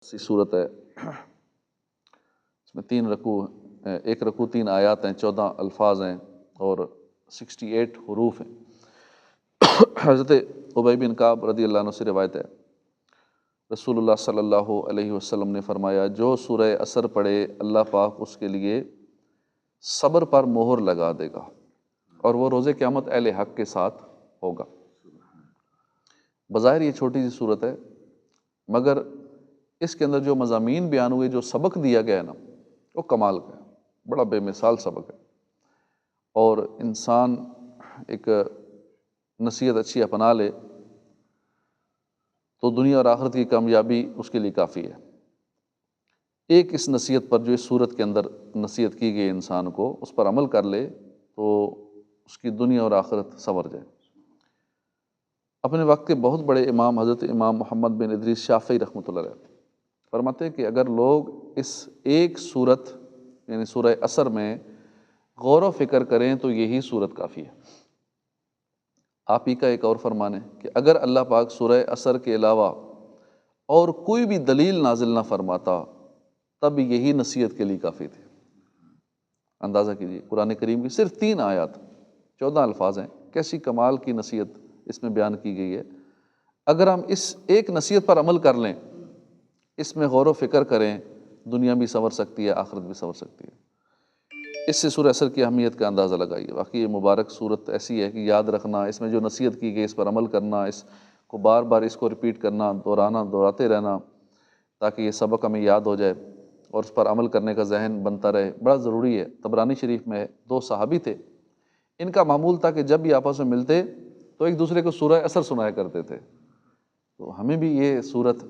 سی صورت ہے، اس میں 3 رکوع، ایک رکوع 3 آیات ہیں، 14 الفاظ ہیں اور 68 حروف ہیں۔ حضرت ابی بن کعب رضی اللہ عنہ سے روایت ہے، رسول اللہ صلی اللہ علیہ وسلم نے فرمایا، جو سورہ عصر پڑھے اللہ پاک اس کے لیے صبر پر مہر لگا دے گا اور وہ روز قیامت اہل حق کے ساتھ ہوگا۔ بظاہر یہ چھوٹی سی صورت ہے، مگر اس کے اندر جو مضامین بیان ہوئے، جو سبق دیا گیا ہے نا، وہ کمال کا ہے، بڑا بے مثال سبق ہے۔ اور انسان ایک نصیحت اچھی اپنا لے تو دنیا اور آخرت کی کامیابی اس کے لیے کافی ہے۔ ایک اس نصیحت پر جو اس صورت کے اندر نصیحت کی گئی انسان کو، اس پر عمل کر لے تو اس کی دنیا اور آخرت سنور جائے۔ اپنے وقت کے بہت بڑے امام حضرت امام محمد بن ادریس شافعی رحمۃ اللہ علیہ فرماتے ہیں کہ اگر لوگ اس ایک صورت یعنی سورہ عصر میں غور و فکر کریں تو یہی صورت کافی ہے۔ آپ ہی کا ایک اور فرمان ہے کہ اگر اللہ پاک سورہ عصر کے علاوہ اور کوئی بھی دلیل نازل نہ فرماتا تب یہی نصیحت کے لیے کافی تھی۔ اندازہ کیجیے، قرآن کریم کی صرف 3 آیات، 14 الفاظ ہیں، کیسی کمال کی نصیحت اس میں بیان کی گئی ہے۔ اگر ہم اس ایک نصیحت پر عمل کر لیں، اس میں غور و فکر کریں، دنیا بھی سنور سکتی ہے، آخرت بھی سنور سکتی ہے۔ اس سے سورہ عصر کی اہمیت کا اندازہ لگائیے۔ واقعی یہ مبارک صورت ایسی ہے کہ یاد رکھنا، اس میں جو نصیحت کی گئی اس پر عمل کرنا، اس کو بار بار اس کو ریپیٹ کرنا، دہراتے رہنا تاکہ یہ سبق ہمیں یاد ہو جائے اور اس پر عمل کرنے کا ذہن بنتا رہے، بڑا ضروری ہے۔ طبرانی شریف میں 2 صحابی تھے، ان کا معمول تھا کہ جب بھی آپس میں ملتے تو ایک دوسرے کو سورہ عصر سنایا کرتے تھے۔ تو ہمیں بھی یہ سورت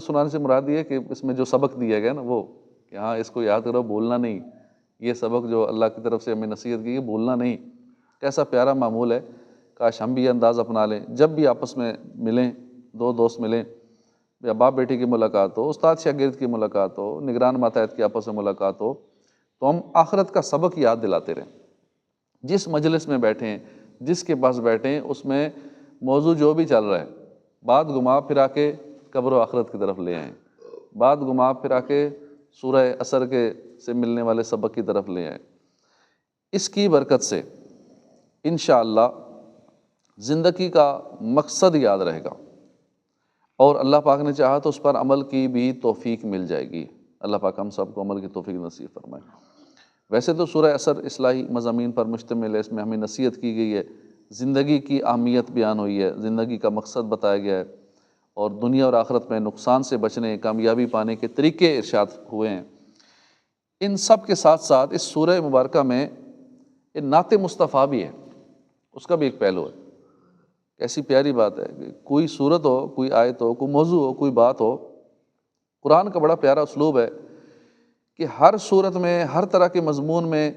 سنانے سے مراد یہ ہے کہ اس میں جو سبق دیا گیا نا، وہ کہ ہاں اس کو یاد کرو، بھولنا نہیں۔ یہ سبق جو اللہ کی طرف سے ہمیں نصیحت کی ہے، بھولنا نہیں۔ کیسا پیارا معمول ہے، کاش ہم بھی یہ انداز اپنا لیں۔ جب بھی آپس میں ملیں، 2 دوست ملیں، یا باپ بیٹی کی ملاقات ہو، استاد شاگرد کی ملاقات ہو، نگران ماتحت کی آپس میں ملاقات ہو، تو ہم آخرت کا سبق یاد دلاتے رہیں۔ جس مجلس میں بیٹھیں، جس کے پاس بیٹھیں، اس میں موضوع جو بھی چل رہا ہے، بات گھما پھرا کے قبر و آخرت کی طرف لے آئیں، بات گھما پھرا کے سورہ عصر کے سے ملنے والے سبق کی طرف لے آئیں۔ اس کی برکت سے انشاءاللہ زندگی کا مقصد یاد رہے گا اور اللہ پاک نے چاہا تو اس پر عمل کی بھی توفیق مل جائے گی۔ اللہ پاک ہم سب کو عمل کی توفیق نصیب فرمائے۔ ویسے تو سورہ عصر اصلاحی مضامین پر مشتمل ہے، اس میں ہمیں نصیحت کی گئی ہے، زندگی کی اہمیت بیان ہوئی ہے، زندگی کا مقصد بتایا گیا ہے اور دنیا اور آخرت میں نقصان سے بچنے، کامیابی پانے کے طریقے ارشاد ہوئے ہیں۔ ان سب کے ساتھ ساتھ اس سورہ مبارکہ میں ایک نعت مصطفیٰ بھی ہے، اس کا بھی ایک پہلو ہے۔ کیسی پیاری بات ہے کہ کوئی صورت ہو، کوئی آیت ہو، کوئی موضوع ہو، کوئی بات ہو، قرآن کا بڑا پیارا اسلوب ہے کہ ہر صورت میں، ہر طرح کے مضمون میں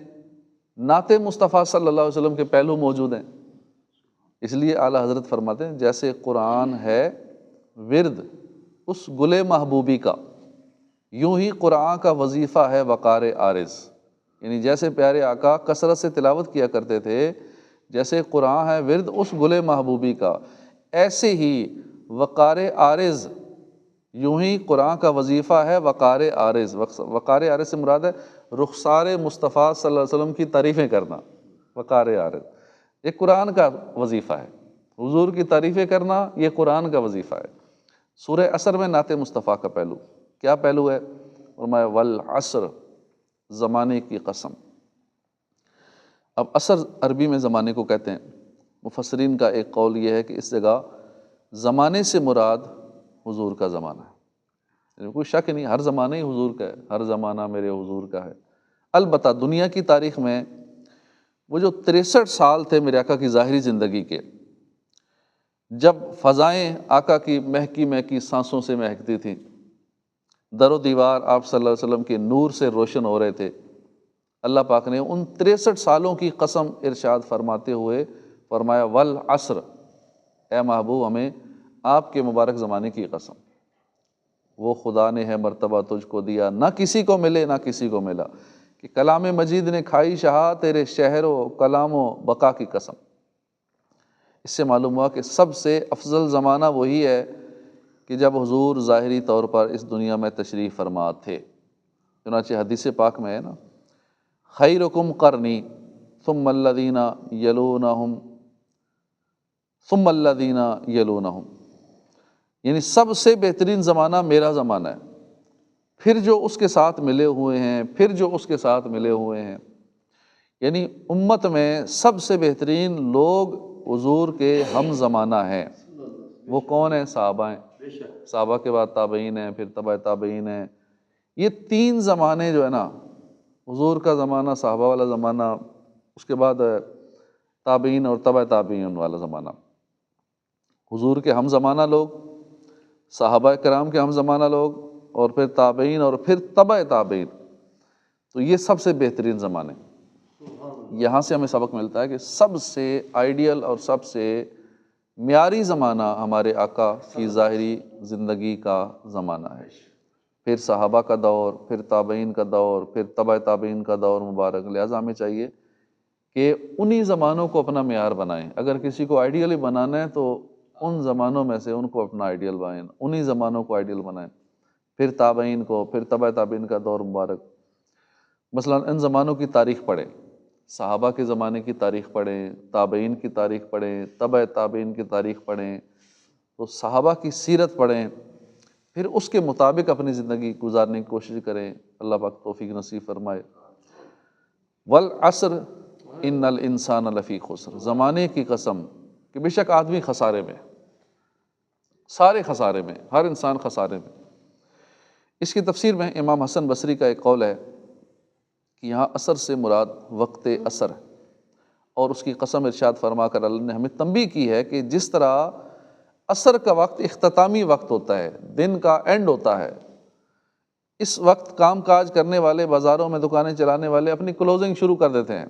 نعت مصطفیٰ صلی اللہ علیہ وسلم کے پہلو موجود ہیں۔ اس لیے اعلیٰ حضرت فرماتے ہیں، جیسے قرآن ہے ورد اس گل محبوبی کا، یوں ہی قرآن کا وظیفہ ہے وقار عارض۔ یعنی جیسے پیارے آقا کثرت سے تلاوت کیا کرتے تھے، جیسے قرآن ہے ورد اس گل محبوبی کا، ایسے ہی وقار عارض، یوں ہی قرآن کا وظیفہ ہے وقار عارض۔ وقار عارض سے مراد ہے رخسار مصطفیٰ صلی اللہ علیہ وسلم کی تعریفیں کرنا، وقار عارض یہ قرآن کا وظیفہ ہے۔ حضور کی تعریفیں کرنا یہ قرآن کا وظیفہ ہے۔ سورہ عصر میں نعت مصطفیٰ کا پہلو کیا پہلو ہے؟ فرمایا والعصر، زمانے کی قسم۔ اب عصر عربی میں زمانے کو کہتے ہیں۔ مفسرین کا ایک قول یہ ہے کہ اس جگہ زمانے سے مراد حضور کا زمانہ ہے، کوئی شک نہیں، ہر زمانہ ہی حضور کا ہے، ہر زمانہ میرے حضور کا ہے۔ البتہ دنیا کی تاریخ میں وہ جو 63 سال تھے میرے آقا کی ظاہری زندگی کے، جب فضائیں آقا کی مہکی مہکی سانسوں سے مہکتی تھیں، در و دیوار آپ صلی اللہ علیہ وسلم کے نور سے روشن ہو رہے تھے، اللہ پاک نے ان 63 سالوں کی قسم ارشاد فرماتے ہوئے فرمایا والعصر، اے محبوب ہمیں آپ کے مبارک زمانے کی قسم، وہ خدا نے ہے مرتبہ تجھ کو دیا، نہ کسی کو ملے نہ کسی کو ملا، کہ کلام مجید نے کھائی شہا تیرے شہر و کلام و بقا کی قسم۔ اس سے معلوم ہوا کہ سب سے افضل زمانہ وہی ہے کہ جب حضور ظاہری طور پر اس دنیا میں تشریف فرما تھے، چنانچہ حدیث پاک میں ہے نا، خیرکم قرنی ثم الذین یلونہم ثم الذین یلونہم، یعنی سب سے بہترین زمانہ میرا زمانہ ہے، پھر جو اس کے ساتھ ملے ہوئے ہیں، پھر جو اس کے ساتھ ملے ہوئے ہیں، یعنی امت میں سب سے بہترین لوگ حضور کے ہم زمانہ ہیں۔ وہ کون ہیں؟ صحابہ ہیں، صحابہ کے بعد تابعین ہیں، پھر تبع تابعین ہیں۔ یہ تین زمانے جو ہے نا، حضور کا زمانہ، صحابہ والا زمانہ، اس کے بعد تابعین اور تبع تابعین والا زمانہ، حضور کے ہم زمانہ لوگ، صحابہ کرام کے ہم زمانہ لوگ، اور پھر تابعین اور پھر تبع تابعین، تو یہ سب سے بہترین زمانے۔ یہاں سے ہمیں سبق ملتا ہے کہ سب سے آئیڈیل اور سب سے معیاری زمانہ ہمارے آقا کی ظاہری زندگی کا زمانہ ہے، پھر صحابہ کا دور، پھر تابعین کا دور، پھر تبع تابعین کا دور مبارک۔ لہٰذا ہمیں چاہیے کہ انہی زمانوں کو اپنا معیار بنائیں۔ اگر کسی کو آئیڈیل بنانا ہے تو ان زمانوں میں سے ان کو اپنا آئیڈیل بنائیں، انہی زمانوں کو آئیڈیل بنائیں، پھر تابعین کو، پھر تبع تابعین کا دور مبارک۔ مثلا ان زمانوں کی تاریخ پڑھیں، صحابہ کے زمانے کی تاریخ پڑھیں، تابعین کی تاریخ پڑھیں، تبع تابعین کی تاریخ پڑھیں، تو صحابہ کی سیرت پڑھیں، پھر اس کے مطابق اپنی زندگی گزارنے کی کوشش کریں۔ اللہ پاک توفیق نصیب فرمائے۔ والعصر ان الانسان لفی خسر، زمانے کی قسم کہ بے شک آدمی خسارے میں، سارے خسارے میں، ہر انسان خسارے میں۔ اس کی تفسیر میں امام حسن بصری کا ایک قول ہے کہ یہاں عصر سے مراد وقت عصر ہے، اور اس کی قسم ارشاد فرما کر اللہ نے ہمیں تنبیہ کی ہے کہ جس طرح عصر کا وقت اختتامی وقت ہوتا ہے، دن کا اینڈ ہوتا ہے، اس وقت کام کاج کرنے والے، بازاروں میں دکانیں چلانے والے اپنی کلوزنگ شروع کر دیتے ہیں۔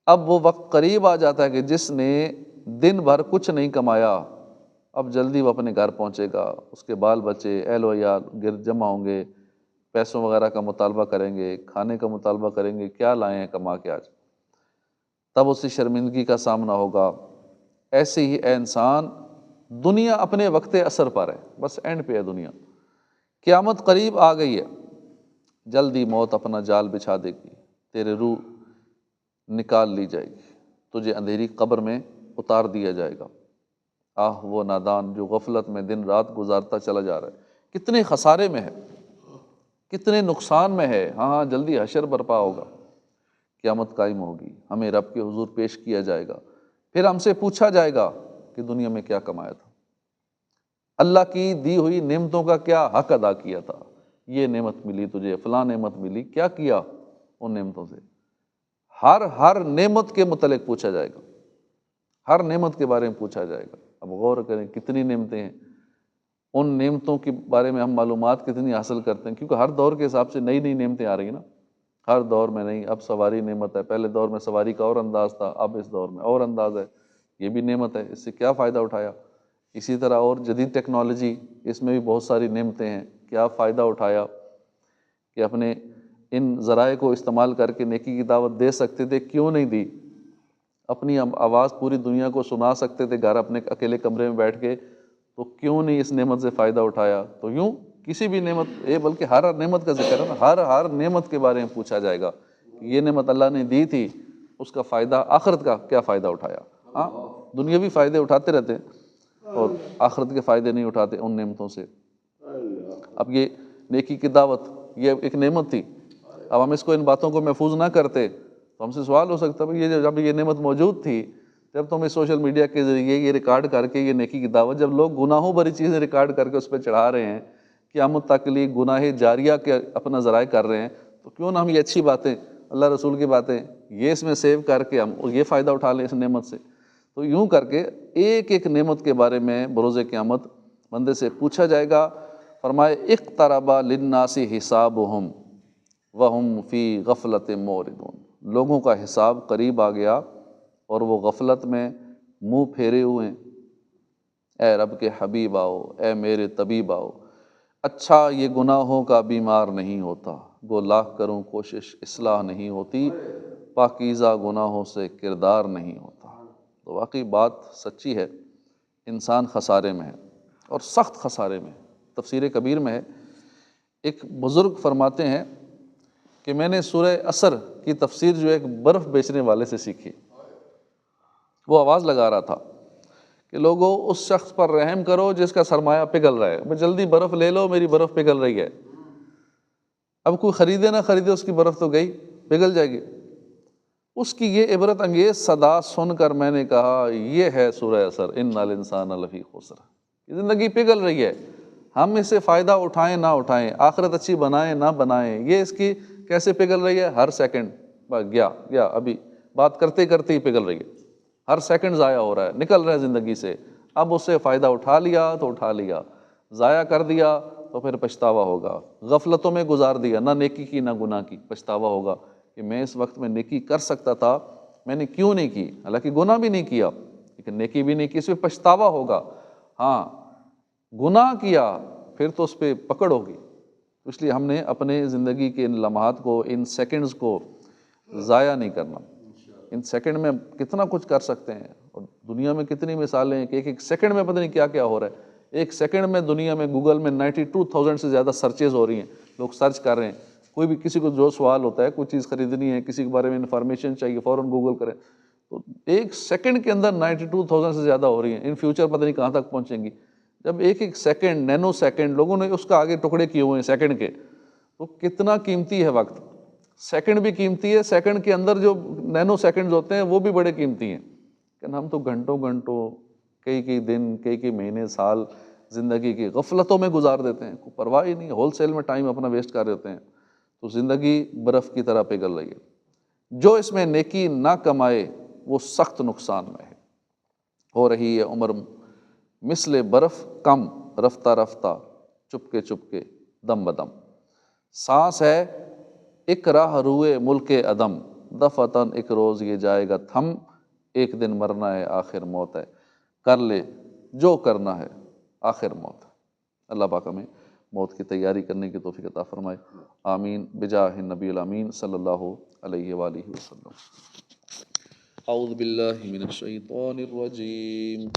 اب وہ وقت قریب آ جاتا ہے کہ جس نے دن بھر کچھ نہیں کمایا، اب جلدی وہ اپنے گھر پہنچے گا، اس کے بال بچے اہل و عیال گرد جمع ہوں گے، پیسوں وغیرہ کا مطالبہ کریں گے، کھانے کا مطالبہ کریں گے، کیا لائے ہیں کما کے آج، تب اسے شرمندگی کا سامنا ہوگا۔ ایسے ہی اے انسان، دنیا اپنے وقت عصر پر ہے، بس اینڈ پہ ہے دنیا، قیامت قریب آ گئی ہے، جلدی موت اپنا جال بچھا دے گی، تیرے روح نکال لی جائے گی، تجھے اندھیری قبر میں اتار دیا جائے گا۔ آہ وہ نادان جو غفلت میں دن رات گزارتا چلا جا رہا ہے، کتنے خسارے میں ہے، کتنے نقصان میں ہے۔ ہاں جلدی حشر برپا ہوگا، قیامت قائم ہوگی، ہمیں رب کے حضور پیش کیا جائے گا، پھر ہم سے پوچھا جائے گا کہ دنیا میں کیا کمایا تھا، اللہ کی دی ہوئی نعمتوں کا کیا حق ادا کیا تھا، یہ نعمت ملی تجھے، فلاں نعمت ملی، کیا کیا ان نعمتوں سے۔ ہر نعمت کے متعلق پوچھا جائے گا، ہر نعمت کے بارے میں پوچھا جائے گا۔ اب غور کریں کتنی نعمتیں ہیں، ان نعمتوں کے بارے میں ہم معلومات کتنی حاصل کرتے ہیں، کیونکہ ہر دور کے حساب سے نئی نئی نعمتیں آ رہی ہیں نا، ہر دور میں نہیں۔ اب سواری نعمت ہے، پہلے دور میں سواری کا اور انداز تھا، اب اس دور میں اور انداز ہے، یہ بھی نعمت ہے، اس سے کیا فائدہ اٹھایا۔ اسی طرح اور جدید ٹیکنالوجی، اس میں بھی بہت ساری نعمتیں ہیں، کیا فائدہ اٹھایا کہ اپنے ان ذرائع کو استعمال کر کے نیکی کی دعوت دے سکتے تھے، کیوں نہیں دی، اپنی آواز پوری دنیا کو سنا سکتے تھے گھر اپنے اکیلے کمرے میں بیٹھ کے، تو کیوں نہیں اس نعمت سے فائدہ اٹھایا۔ تو یوں کسی بھی نعمت، بلکہ ہر نعمت کا ذکر ہے نا، ہر نعمت کے بارے میں پوچھا جائے گا کہ یہ نعمت اللہ نے دی تھی، اس کا فائدہ، آخرت کا کیا فائدہ اٹھایا۔ ہاں دنیاوی فائدے اٹھاتے رہتے ہیں اور آخرت کے فائدے نہیں اٹھاتے ان نعمتوں سے۔ اب یہ نیکی کی دعوت یہ ایک نعمت تھی، اب ہم اس کو، ان باتوں کو محفوظ نہ کرتے تو ہم سے سوال ہو سکتا ہے یہ جب یہ نعمت موجود تھی، جب تم اس سوشل میڈیا کے ذریعے یہ ریکارڈ کر کے یہ نیکی کی دعوت، جب لوگ گناہوں بھری چیزیں ریکارڈ کر کے اس پہ چڑھا رہے ہیں، قیامت تک کے لیے گناہ جاریہ کے اپنا ذرائع کر رہے ہیں، تو کیوں نہ ہم یہ اچھی باتیں، اللہ رسول کی باتیں، یہ اس میں سیو کر کے ہم یہ فائدہ اٹھا لیں اس نعمت سے۔ تو یوں کر کے ایک ایک نعمت کے بارے میں بروز قیامت بندے سے پوچھا جائے گا۔ فرمائے اقترب للناس حسابهم وهم فی غفلۃ معرضون، لوگوں کا حساب قریب آ گیا اور وہ غفلت میں منہ پھیرے ہوئے ہیں۔ اے رب کے حبیب آؤ، اے میرے طبیب آؤ، اچھا یہ گناہوں کا بیمار نہیں ہوتا، گو لاکھ کروں کوشش اصلاح نہیں ہوتی، پاکیزہ گناہوں سے کردار نہیں ہوتا۔ تو واقعی بات سچی ہے، انسان خسارے میں ہے، اور سخت خسارے میں۔ تفسیر کبیر میں ہے، ایک بزرگ فرماتے ہیں کہ میں نے سورہ عصر کی تفسیر جو ایک برف بیچنے والے سے سیکھی۔ وہ آواز لگا رہا تھا کہ لوگوں اس شخص پر رحم کرو جس کا سرمایہ پگھل رہا ہے، جلدی برف لے لو، میری برف پگھل رہی ہے۔ اب کوئی خریدے نہ خریدے، اس کی برف تو گئی، پگھل جائے گی۔ اس کی یہ عبرت انگیز صدا سن کر میں نے کہا یہ ہے سورہ عصر، ان الانسان لفی خسر۔ زندگی پگھل رہی ہے، ہم اس سے فائدہ اٹھائیں نہ اٹھائیں، آخرت اچھی بنائیں نہ بنائیں، یہ اس کی کیسے پگھل رہی ہے؟ ہر سیکنڈ گیا ابھی بات کرتے کرتے ہی پگھل رہی ہے، ہر سیکنڈ ضائع ہو رہا ہے، نکل رہا ہے زندگی سے۔ اب اس سے فائدہ اٹھا لیا تو اٹھا لیا، ضائع کر دیا تو پھر پچھتاوا ہوگا۔ غفلتوں میں گزار دیا، نہ نیکی کی نہ گناہ کی، پچھتاوا ہوگا کہ میں اس وقت میں نیکی کر سکتا تھا، میں نے کیوں نہیں کی؟ حالانکہ گناہ بھی نہیں کیا لیکن نیکی بھی نہیں کی، اس پہ پچھتاوا ہوگا۔ ہاں گناہ کیا پھر تو اس پہ پکڑ ہوگی۔ اس لیے ہم نے اپنے زندگی کے ان لمحات کو، ان سیکنڈز کو ضائع نہیں کرنا۔ ان سیکنڈ میں کتنا کچھ کر سکتے ہیں، اور دنیا میں کتنی مثالیں ہیں کہ ایک ایک سیکنڈ میں پتہ نہیں کیا کیا ہو رہا ہے۔ ایک سیکنڈ میں دنیا میں گوگل میں 92,000 سے زیادہ سرچز ہو رہی ہیں، لوگ سرچ کر رہے ہیں۔ کوئی بھی کسی کو جو سوال ہوتا ہے، کوئی چیز خریدنی ہے، کسی کے بارے میں انفارمیشن چاہیے، فوراً گوگل کریں تو ایک سیکنڈ کے اندر 92,000 سے زیادہ ہو رہی ہیں۔ ان فیوچر پتہ نہیں کہاں تک پہنچیں گی۔ جب ایک ایک سیکنڈ، نینو سیکنڈ، لوگوں نے اس کا آگے ٹکڑے کیے ہوئے ہیں سیکنڈ کے، تو کتنا قیمتی ہے وقت۔ سیکنڈ بھی قیمتی ہے، سیکنڈ کے اندر جو نینو سیکنڈز ہوتے ہیں وہ بھی بڑے قیمتی ہیں، لیکن ہم تو گھنٹوں گھنٹوں، کئی دن، کئی مہینے، سال زندگی کی غفلتوں میں گزار دیتے ہیں، کوئی پرواہ ہی نہیں، ہول سیل میں ٹائم اپنا ویسٹ کر دیتے ہیں۔ تو زندگی برف کی طرح پگھل رہی ہے۔ جو اس میں نیکی نہ کمائے وہ سخت نقصان میں ہے۔ ہو رہی ہے عمر مثل برف کم، رفتہ رفتہ چپکے دم بدم۔ سانس ہے ایک راہ روئے ملک عدم، دفعتاً ایک روز یہ جائے گا تھم، ایک دن مرنا ہے آخر موت ہے، کر لے جو کرنا ہے آخر موت ہے۔ اللہ پاک ہمیں موت کی تیاری کرنے کی توفیق عطا فرمائے، آمین بجاہ النبی الامین صلی اللہ علیہ وآلہ وسلم۔ اعوذ باللہ من الشیطان الرجیم۔